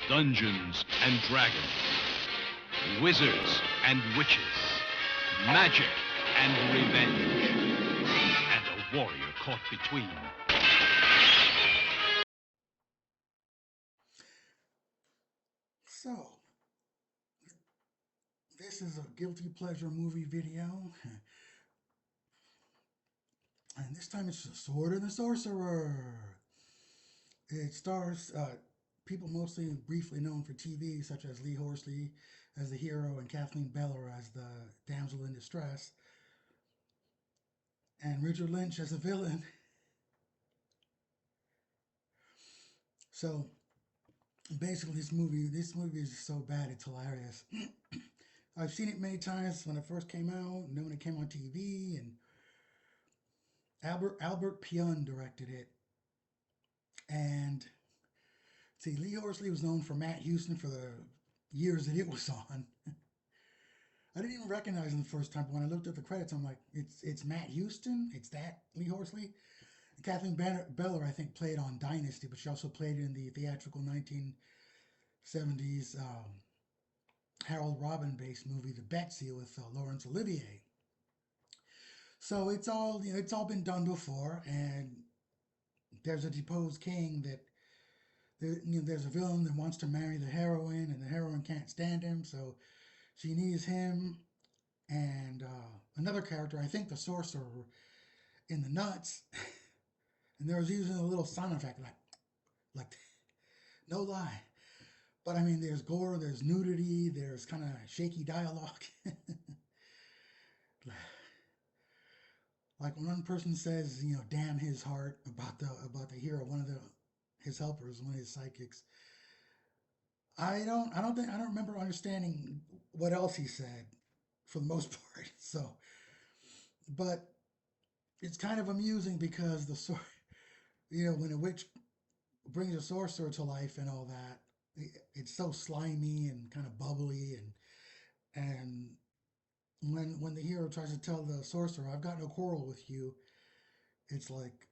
Dungeons and Dragons, wizards and witches, magic and revenge, and a warrior caught between. So, this is a guilty pleasure movie video, and this time it's The Sword and the Sorcerer. It stars people mostly briefly known for TV, such as Lee Horsley as the hero and Kathleen Beller as the damsel in distress, and Richard Lynch as the villain. So basically, this movie is so bad it's hilarious. I've seen it many times when it first came out, and then when it came on TV, and Albert Pyun directed it. And see, Lee Horsley was known for Matt Houston for the years that it was on. I didn't even recognize him the first time, but when I looked at the credits, I'm like, it's Matt Houston. It's that Lee Horsley. And Kathleen Beller, I think, played on Dynasty, but she also played in the theatrical 1970s Harold Robin based movie, The Betsy, with Laurence Olivier. So it's all been done before, and there's a deposed king that there's a villain that wants to marry the heroine, and the heroine can't stand him, so she needs him and another character, I think the sorcerer, in the nuts, and there was using a little sound effect like no lie. But I mean, there's gore, there's nudity, there's kind of shaky dialogue. Like when one person says, damn his heart about the hero, one of the his helpers, one of his psychics. I don't remember understanding what else he said for the most part. So, but it's kind of amusing because when a witch brings a sorcerer to life and all that, it's so slimy and kind of bubbly and when the hero tries to tell the sorcerer, "I've got no quarrel with you," it's like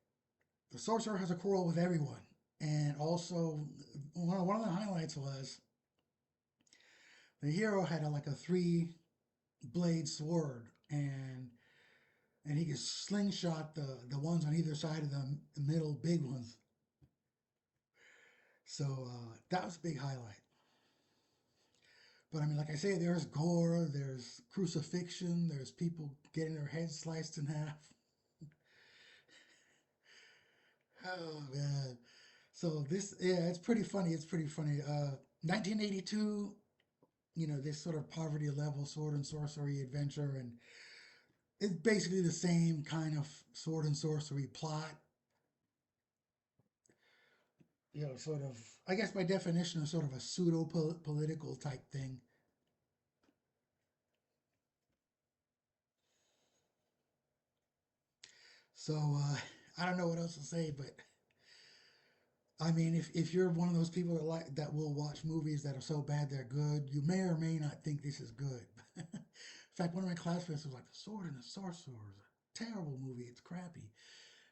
the sorcerer has a quarrel with everyone. And also, one of the highlights was the hero had like a three-blade sword, and he could slingshot the ones on either side of the middle big ones. So that was a big highlight. But I mean, like I say, there's gore, there's crucifixion, there's people getting their heads sliced in half. Oh man! So yeah, it's pretty funny. It's pretty funny. 1982, this sort of poverty level sword and sorcery adventure, and it's basically the same kind of sword and sorcery plot. Sort of, I guess by definition, is sort of a pseudo political type thing. So I don't know what else to say, but I mean, if you're one of those people that will watch movies that are so bad they're good, you may or may not think this is good. In fact, one of my classmates was like, "The Sword and the Sorcerer is a terrible movie. It's crappy."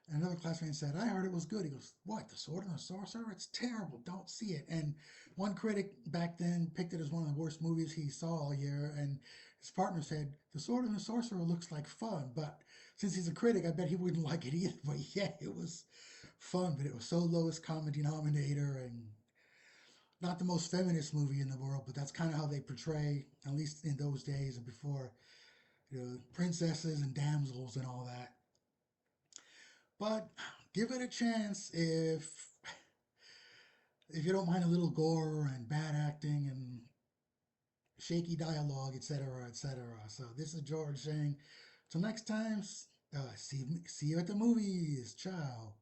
And another classmate said, "I heard it was good." He goes, "What? The Sword and the Sorcerer? It's terrible. Don't see it." And one critic back then picked it as one of the worst movies he saw all year. And his partner said, "The Sword and the Sorcerer looks like fun, but since he's a critic, I bet he wouldn't like it either." But yeah, it was fun, but it was so lowest common denominator and not the most feminist movie in the world, but that's kind of how they portray, at least in those days and before, princesses and damsels and all that. But give it a chance if you don't mind a little gore and bad acting and shaky dialogue, etc., etc. So this is George saying, till next time, see you at the movies. Ciao.